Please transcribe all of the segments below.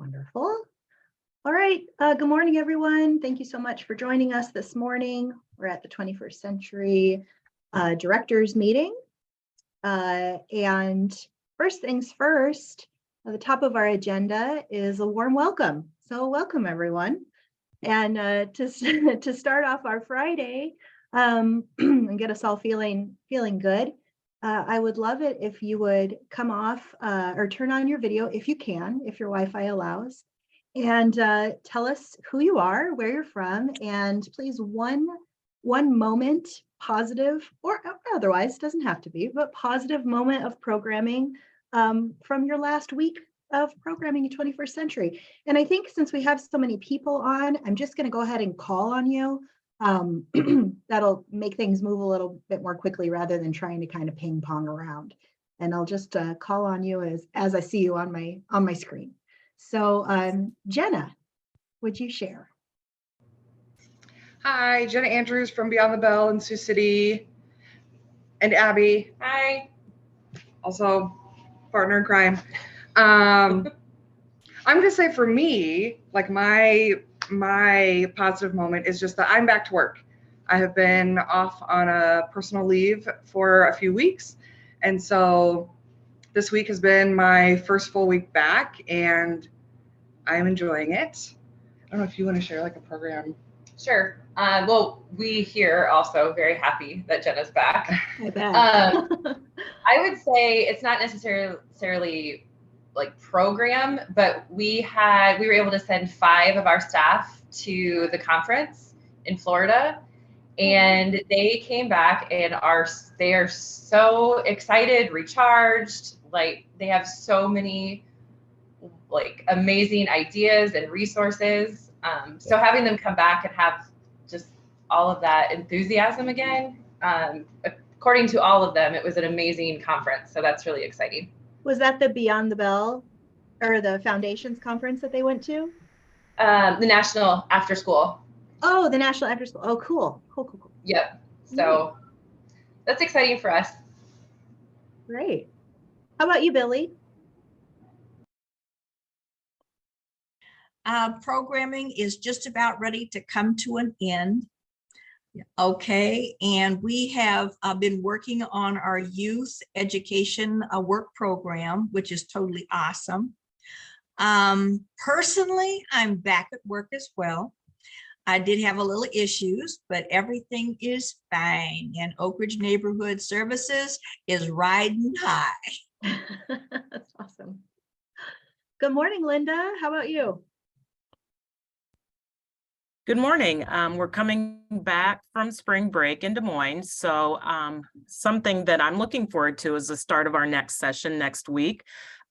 Wonderful. All right. Good morning, everyone. Thank you so much for joining us this morning. We're at the 21st Century Directors Meeting. And first things first, at the top of our agenda is a warm welcome. So welcome, everyone. And to start off our Friday and get us all feeling good, I would love it if you would come off or turn on your video if you can, if your Wi-Fi allows, and tell us who you are, where you're from, and please one moment, positive or otherwise, doesn't have to be, but positive moment of programming from your last week of programming in 21st Century. And I think since we have so many people on, I'm just going to go ahead and call on you. That'll make things move a little bit more quickly rather than trying to kind of ping pong around. And I'll just call on you as I see you on my screen. So Jenna, would you share? Hi, Jenna Andrews from Beyond the Bell in Sioux City. And Abby. Hi. Also partner in crime. I'm gonna say for me, like my positive moment is just that I'm back to work. I have been off on a personal leave for a few weeks. And so this week has been my first full week back and I'm enjoying it. I don't know if you want to share like a program. Sure. Well, we here also very happy that Jenna's back. I bet. I would say it's not necessarily like program, but we were able to send 5 of our staff to the conference in Florida, and they came back and they are so excited, recharged. Like they have so many like amazing ideas and resources. So having them come back and have just all of that enthusiasm again, according to all of them, it was an amazing conference. So that's really exciting. Was that the Beyond the Bell or the Foundations conference that they went to? The National After School. Oh, the National After School. Oh, cool. Yep. So that's exciting for us. Great. How about you, Billy? Programming is just about ready to come to an end. Okay, and we have been working on our youth education work program, which is totally awesome. Personally, I'm back at work as well. I did have a little issues, but everything is fine. And Oak Ridge Neighborhood Services is riding high. That's awesome. Good morning, Linda. How about you? Good morning. We're coming back from spring break in Des Moines. So something that I'm looking forward to is the start of our next session next week.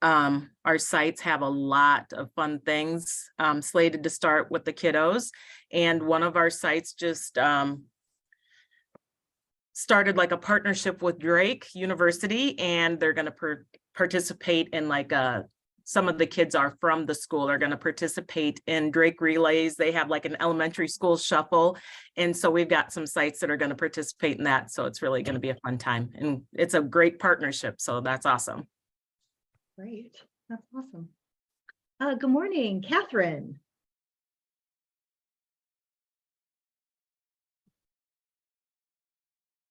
Our sites have a lot of fun things slated to start with the kiddos. And one of our sites just started like a partnership with Drake University, and they're going to participate in like some of the kids are from the school are going to participate in Drake relays. They have like an elementary school shuffle. And so we've got some sites that are going to participate in that. So it's really going to be a fun time. And it's a great partnership. So that's awesome. Great. That's awesome. Good morning, Catherine.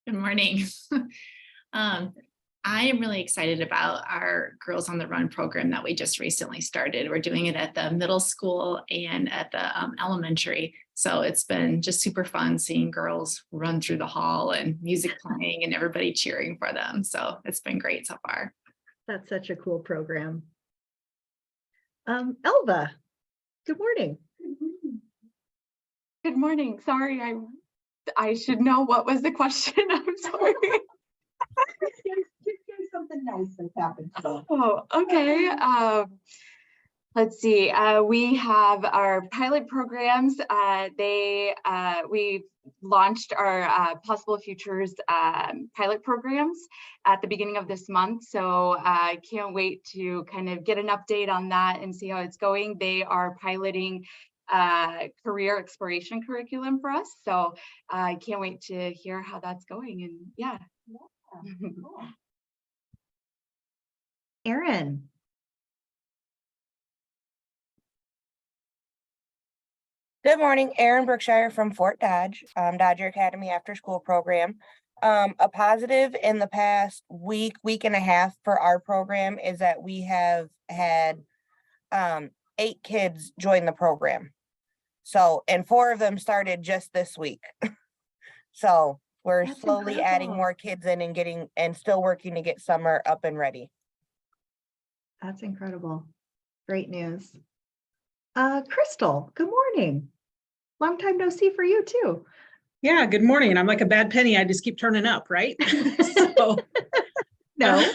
Good morning. I am really excited about our Girls on the Run program that we just recently started. We're doing it at the middle school and at the elementary. So it's been just super fun seeing girls run through the hall and music playing and everybody cheering for them. So it's been great so far. That's such a cool program. Elva, good morning. Good morning. Sorry, I should know what was the question. I'm sorry. Something nice that's happened today. Oh, okay. Let's see. We have our pilot programs. We launched our Possible Futures pilot programs at the beginning of this month. So I can't wait to kind of get an update on that and see how it's going. They are piloting career exploration curriculum for us. So I can't wait to hear how that's going. And yeah. Cool. Erin. Good morning, Erin Brookshire from Fort Dodge, Dodger Academy After School Program. A positive in the past week and a half for our program is that we have had 8 kids join the program. So, and 4 of them started just this week. So we're That's slowly adding incredible. more kids in and still working to get summer up and ready. That's incredible. Great news. Crystal, good morning. Long time no see for you too. Yeah, good morning. I'm like a bad penny. I just keep turning up, right? So, No.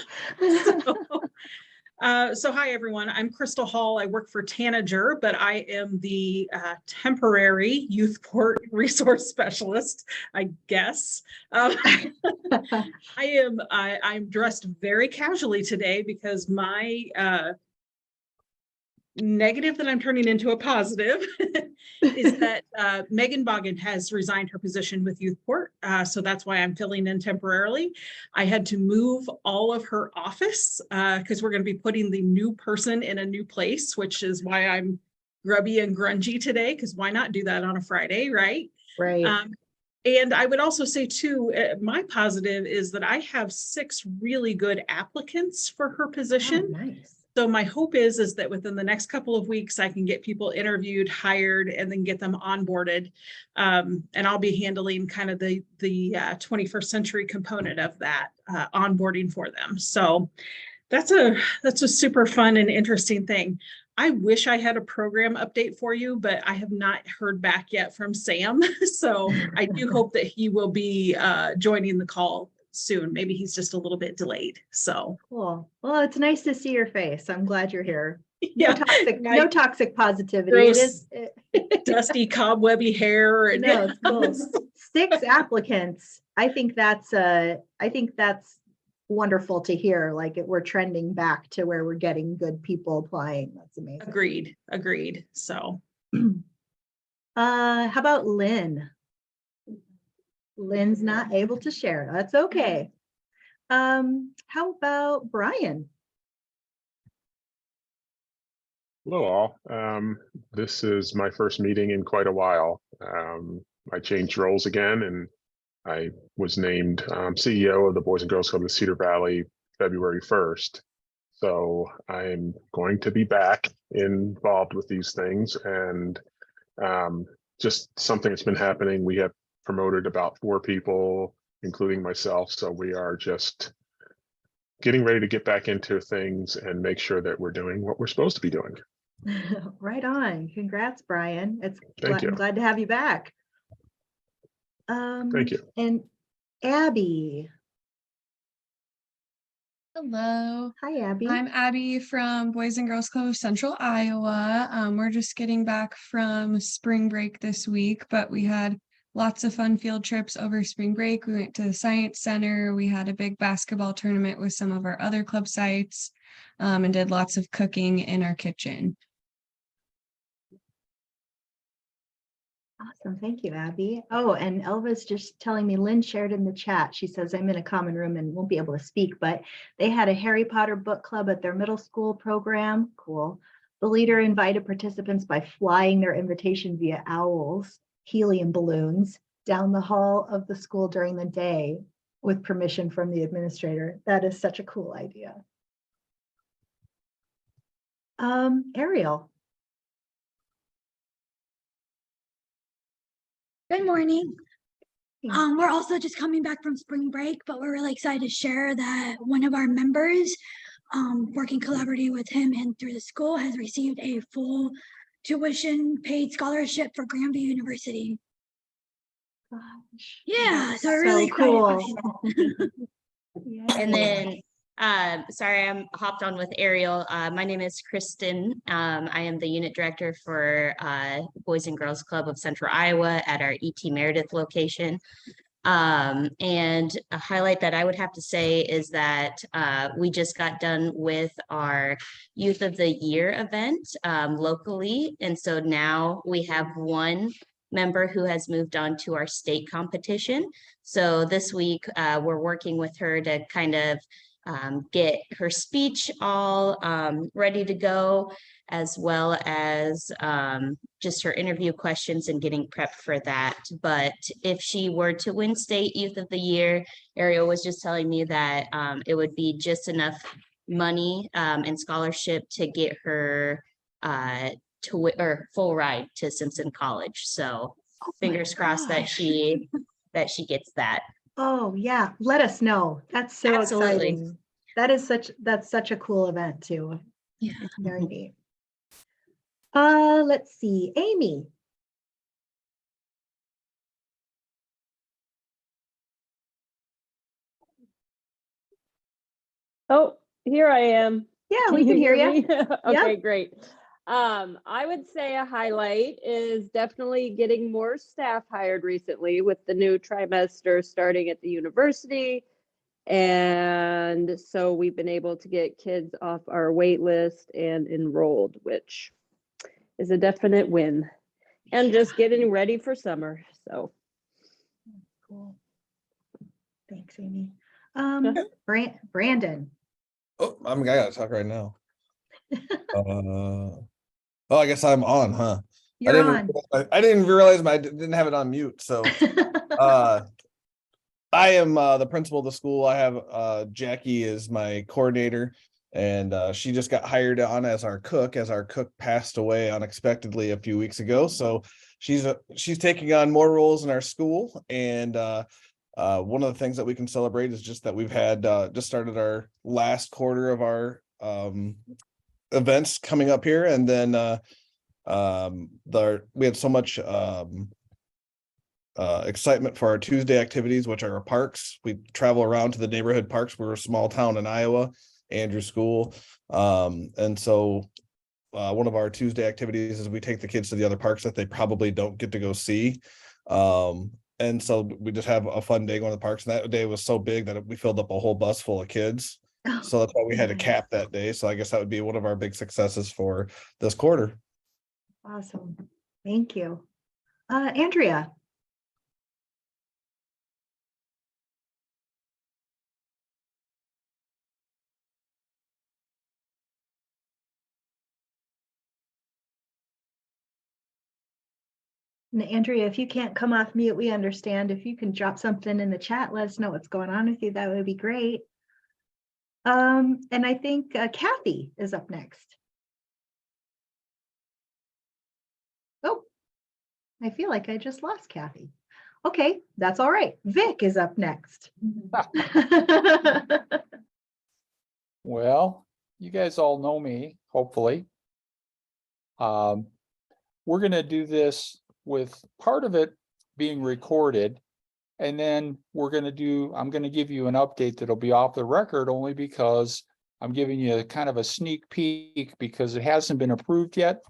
so hi, everyone. I'm Crystal Hall. I work for Tanager, but I am the temporary Youthport resource specialist, I guess. I'm dressed very casually today because my negative that I'm turning into a positive is that Megan Boggin has resigned her position with Youthport. So that's why I'm filling in temporarily. I had to move all of her office because we're going to be putting the new person in a new place, which is why I'm grubby and grungy today, because why not do that on a Friday, right? Right. And I would also say too, my positive is that I have 6 really good applicants for her position. Oh, nice. So my hope is that within the next couple of weeks, I can get people interviewed, hired, and then get them onboarded. And I'll be handling kind of the 21st century component of that onboarding for them. So that's a super fun and interesting thing. I wish I had a program update for you, but I have not heard back yet from Sam. So I do hope that he will be joining the call soon. Maybe he's just a little bit delayed. So Cool. Well, it's nice to see your face. I'm glad you're here. yeah, No toxic positivity. Gross. It is. dusty, cobwebby hair. And No, it's cool. 6 applicants. I think that's wonderful to hear. Like we're trending back to where we're getting good people applying. That's amazing. Agreed. So How about Lynn? Lynn's not able to share. That's okay. How about Brian? Hello all. This is my first meeting in quite a while. I changed roles again and I was named CEO of the Boys and Girls Club of Cedar Valley February 1st. So I'm going to be back involved with these things and just something that's been happening. We have promoted about 4 people, including myself. So we are just getting ready to get back into things and make sure that we're doing what we're supposed to be doing. Right on. Congrats, Brian. Thank you. I'm glad to have you back. Thank you. And Abby. Hello. Hi, Abby. I'm Abby from Boys and Girls Club of Central Iowa. We're just getting back from spring break this week, but we had lots of fun field trips over spring break. We went to the Science Center. We had a big basketball tournament with some of our other club sites, and did lots of cooking in our kitchen. Awesome. Thank you, Abby. Oh, and Elva's just telling me, Lynn shared in the chat. She says, I'm in a common room and won't be able to speak, but they had a Harry Potter book club at their middle school program. Cool. The leader invited participants by flying their invitation via owls, helium balloons, down the hall of the school during the day with permission from the administrator. That is such a cool idea. Ariel. Good morning. We're also just coming back from spring break, but we're really excited to share that one of our members, working collaboratively with him and through the school, has received a full tuition paid scholarship for Grandview University. Gosh. Yeah, so we're So really cool. excited. And then, sorry, I'm hopped on with Ariel. My name is Kristen. I am the unit director for Boys and Girls Club of Central Iowa at our E.T. Meredith location. And a highlight that I would have to say is that we just got done with our Youth of the Year event locally. And so now we have one member who has moved on to our state competition. So this week we're working with her to kind of get her speech all ready to go, as well as just her interview questions and getting prepped for that. But if she were to win State Youth of the Year, Ariel was just telling me that it would be just enough money and scholarship to get her or full ride to Simpson College. So fingers crossed that she gets that. Oh, yeah. Let us know. That's so Absolutely. exciting. That's such a cool event too. Yeah. Very neat. Let's see, Amy. Oh, here I am. Yeah, we can hear you. me? Okay, Yep. great. I would say a highlight is definitely getting more staff hired recently with the new trimester starting at the university. And so we've been able to get kids off our wait list and enrolled, which is a definite win. And just getting ready for summer. So Cool. Thanks, Amy. Brandon. Oh, I gotta talk right now. Oh, I guess I'm on, huh? You're on. I didn't realize I didn't have it on mute. So I am the principal of the school. I have Jackie is my coordinator, and she just got hired on as our cook, as our cook passed away unexpectedly a few weeks ago. So she's taking on more roles in our school, and one of the things that we can celebrate is just that we've had just started our last quarter of our events coming up here, and then we had so much excitement for our Tuesday activities, which are our parks. We travel around to the neighborhood parks. We're a small town in Iowa, Andrew School, and so one of our Tuesday activities is we take the kids to the other parks that they probably don't get to go see. And so we just have a fun day going to the parks. And that day was so big that we filled up a whole bus full of kids. So that's why we had to cap that day. So I guess that would be one of our big successes for this quarter. Awesome. Thank you. Andrea. And Andrea, if you can't come off mute, we understand. If you can drop something in the chat, let us know what's going on with you. That would be great. And I think Kathy is up next. Oh, I feel like I just lost Kathy. Okay, that's all right. Vic is up next. Well, you guys all know me, hopefully. We're going to do this with part of it being recorded, and then I'm going to give you an update that'll be off the record, only because I'm giving you kind of a sneak peek because it hasn't been approved yet,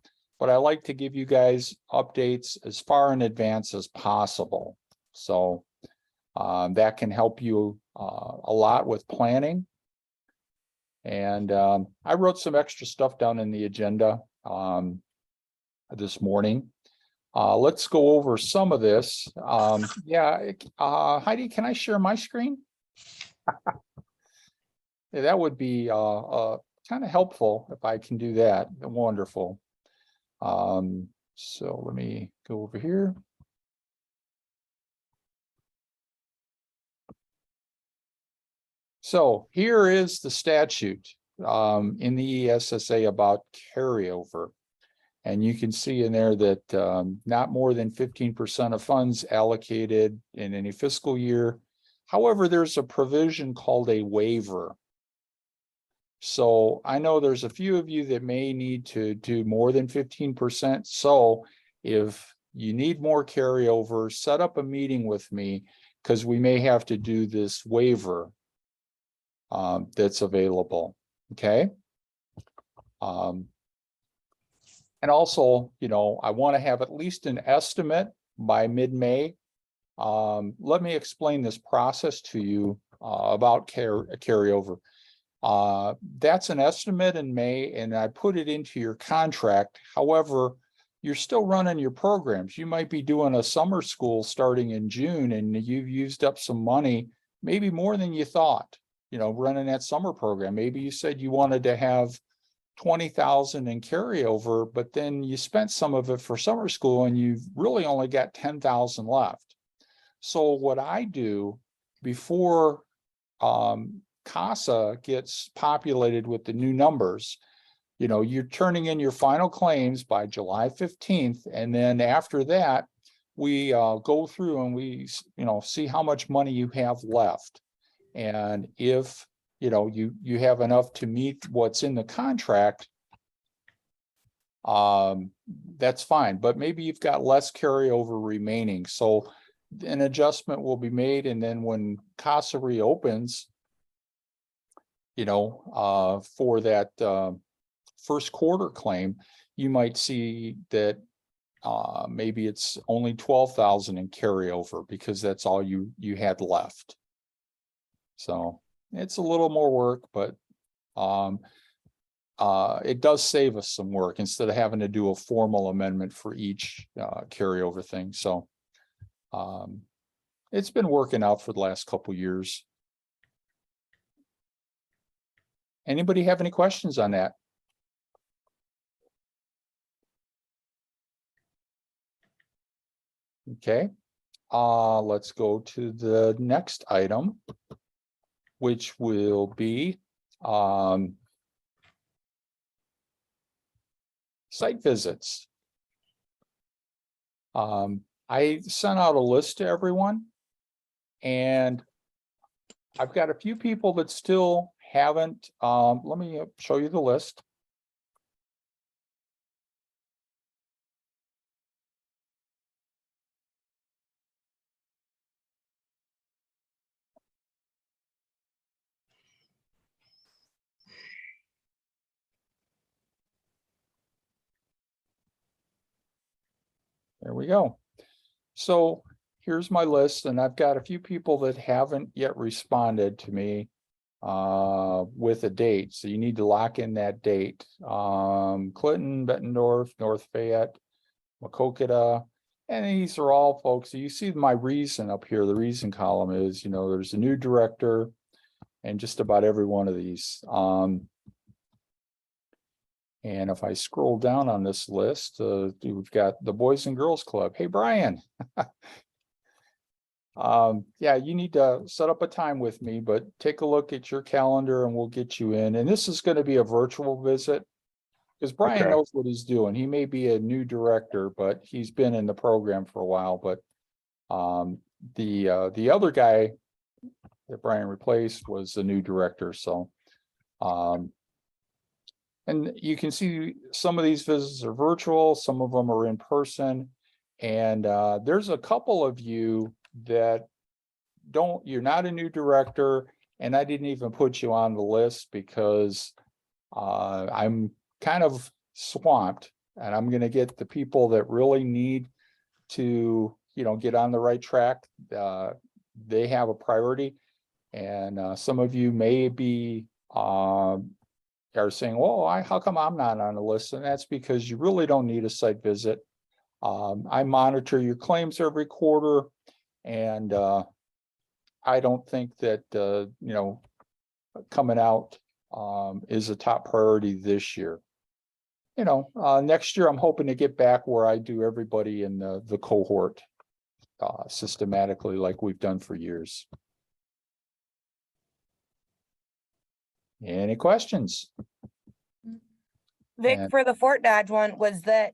but I like to give you guys updates as far in advance as possible. So that can help you a lot with planning. And I wrote some extra stuff down in the agenda this morning. Let's go over some of this. Heidi, can I share my screen? Yeah, that would be kind of helpful if I can do that. Wonderful. So let me go over here. So here is the statute in the ESSA about carryover. And you can see in there that not more than 15% of funds allocated in any fiscal year. However, there's a provision called a waiver. So I know there's a few of you that may need to do more than 15%. So if you need more carryover, set up a meeting with me, because we may have to do this waiver that's available. Okay. And also, I want to have at least an estimate by mid-May. Let me explain this process to you about carryover. That's an estimate in May, and I put it into your contract. However, you're still running your programs. You might be doing a summer school starting in June, and you've used up some money, maybe more than you thought. running that summer program. Maybe you said you wanted to have 20,000 in carryover, but then you spent some of it for summer school and you've really only got 10,000 left. So what I do before CASA gets populated with the new numbers, you're turning in your final claims by July 15th. And then after that, we go through and we, see how much money you have left. And if, you have enough to meet what's in the contract, that's fine. But maybe you've got less carryover remaining. So an adjustment will be made. And then when CASA reopens, for that first quarter claim, you might see that maybe it's only 12,000 in carryover because that's all you had left. So it's a little more work, but it does save us some work instead of having to do a formal amendment for each carryover thing. So it's been working out for the last couple years. Anybody have any questions on that? Okay, let's go to the next item, which will be site visits. I sent out a list to everyone, and I've got a few people that still haven't. Let me show you the list. There we go. So here's my list, and I've got a few people that haven't yet responded to me with a date. So you need to lock in that date. Clinton, Bettendorf, North Fayette, Macokota, and these are all folks. So you see my reason up here. The reason column is, there's a new director and just about every one of these. And if I scroll down on this list, we've got the Boys and Girls Club. Hey, Brian. Yeah, you need to set up a time with me, but take a look at your calendar and we'll get you in. And this is going to be a virtual visit because Brian knows what he's doing. He may be a new director, but he's been in the program for a while. But the other guy that Brian replaced was the new director. So and you can see some of these visits are virtual, some of them are in person. And there's a couple of you that you're not a new director, and I didn't even put you on the list because I'm kind of swamped, and I'm going to get the people that really need to, get on the right track. They have a priority, and some of you may be are saying, well, how come I'm not on the list? And that's because you really don't need a site visit. I monitor your claims every quarter, and I don't think that, coming out is a top priority this year. Next year, I'm hoping to get back where I do everybody in the cohort systematically like we've done for years. Any questions? Vic, And- for the Fort Dodge one, was the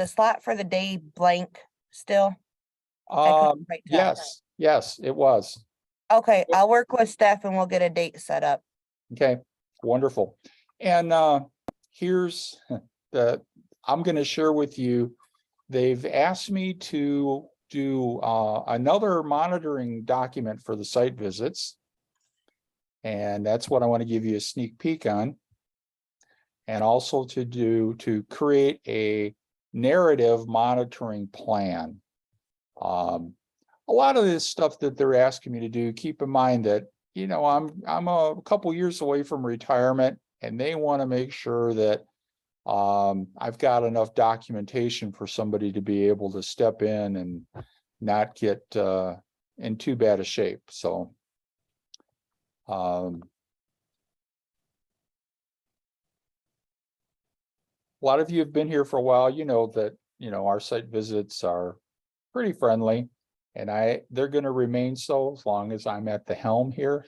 slot for the day blank still? Right now. Yes, it was. Okay, I'll work with Steph and we'll get a date set up. Okay, wonderful. And here's I'm going to share with you, they've asked me to do another monitoring document for the site visits. And that's what I want to give you a sneak peek on. And also to create a narrative monitoring plan. A lot of this stuff that they're asking me to do, keep in mind that, I'm a couple years away from retirement, and they want to make sure that I've got enough documentation for somebody to be able to step in and not get in too bad a shape. So A lot of you have been here for a while. You know that, our site visits are pretty friendly, and they're going to remain so as long as I'm at the helm here.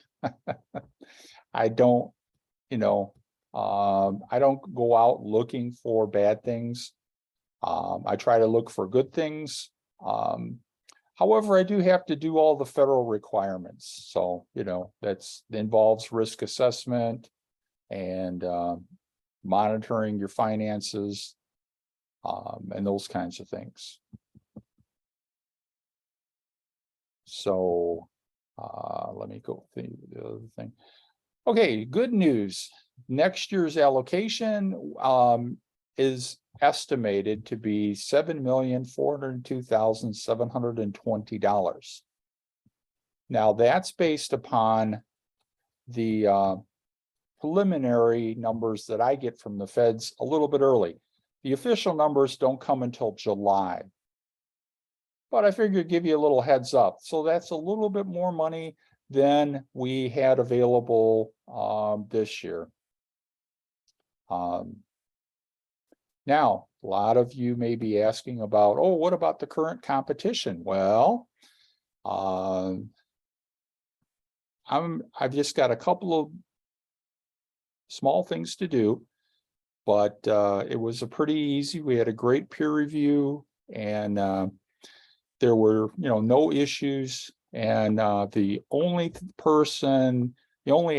I don't, I don't go out looking for bad things. I try to look for good things. However, I do have to do all the federal requirements. So, that involves risk assessment and monitoring your finances, and those kinds of things. So let me go through the other thing. Okay, good news. Next year's allocation is estimated to be $7,402,720. Now that's based upon the preliminary numbers that I get from the feds a little bit early. The official numbers don't come until July, but I figured give you a little heads up. So that's a little bit more money than we had available this year. Now, a lot of you may be asking about, oh, what about the current competition? Well, I've just got a couple of small things to do, but it was a pretty easy. We had a great peer review, and there were, no issues. And the only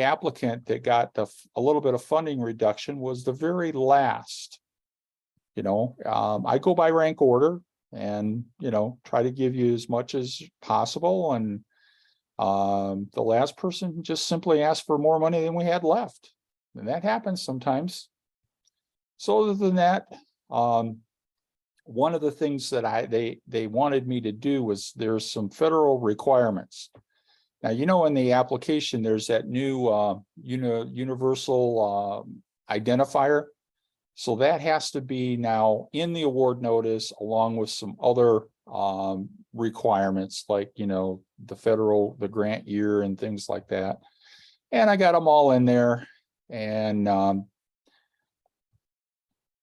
applicant that got a little bit of funding reduction was the very last. I go by rank order and, try to give you as much as possible. And the last person just simply asked for more money than we had left. And that happens sometimes. So other than that, one of the things that they wanted me to do was there's some federal requirements. Now, in the application, there's that new universal identifier. So that has to be now in the award notice, along with some other requirements like, the grant year and things like that. And I got them all in there, and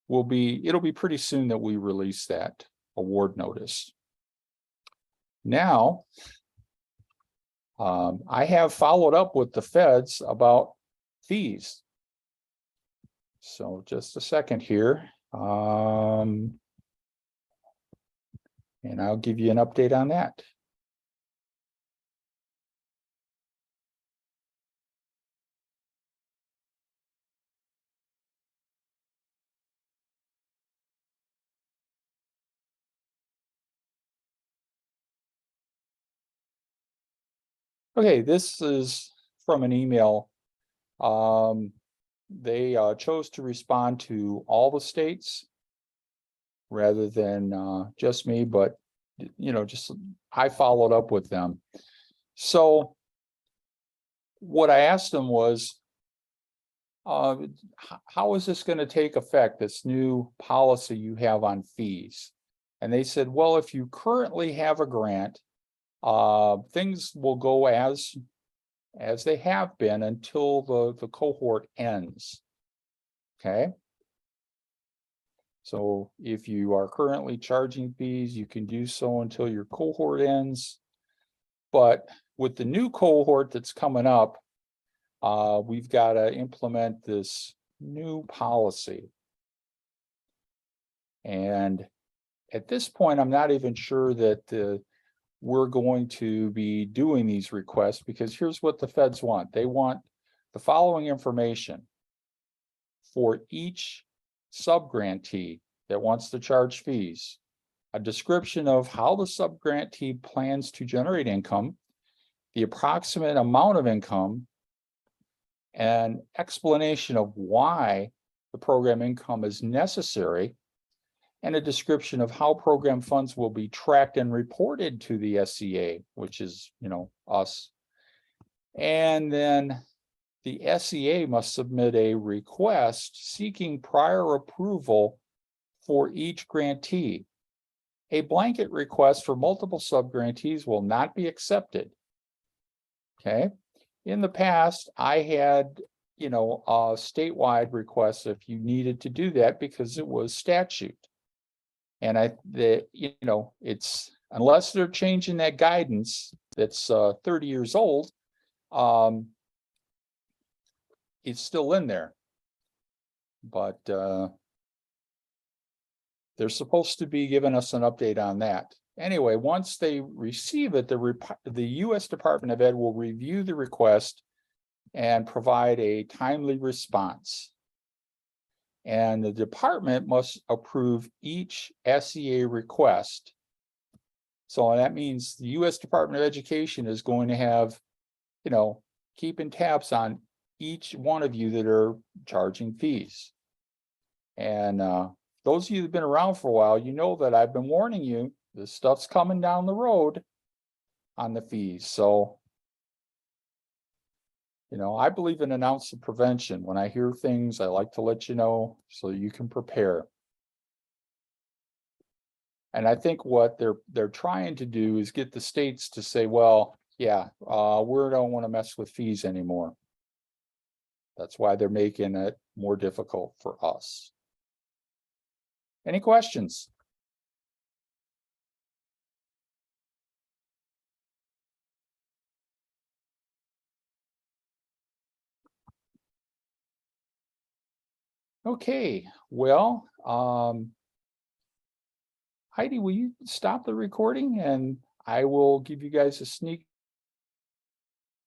it'll be pretty soon that we release that award notice. Now, I have followed up with the feds about fees. So just a second here. And I'll give you an update on that. Okay, this is from an email. They chose to respond to all the states rather than just me, but just I followed up with them. So what I asked them was, how is this going to take effect, this new policy you have on fees? And they said, well, if you currently have a grant, things will go as they have been until the cohort ends. Okay. So if you are currently charging fees, you can do so until your cohort ends. But with the new cohort that's coming up, we've got to implement this new policy. And at this point, I'm not even sure that we're going to be doing these requests, because here's what the feds want. They want the following information for each subgrantee that wants to charge fees: a description of how the subgrantee plans to generate income, the approximate amount of income, an explanation of why the program income is necessary, and a description of how program funds will be tracked and reported to the SCA, which is, us. And then the SCA must submit a request seeking prior approval for each grantee. A blanket request for multiple subgrantees will not be accepted. Okay, in the past, I had, you know, statewide requests if you needed to do that because it was statute. And you know, it's, unless they're changing that guidance that's 30 years old, it's still in there. But they're supposed to be giving us an update on that. Anyway, once they receive it, the U.S. Department of Ed will review the request and provide a timely response. And the department must approve each SEA request. So that means the U.S. Department of Education is going to have, you know, keeping tabs on each one of you that are charging fees. And those of you that've been around for a while, you know that I've been warning you, this stuff's coming down the road on the fees. So, you know, I believe in an ounce of prevention. When I hear things, I like to let you know so you can prepare. And I think what they're trying to do is get the states to say, well, yeah, we don't want to mess with fees anymore. That's why they're making it more difficult for us. Any questions? Okay, well, Heidi, will you stop the recording and I will give you guys a sneak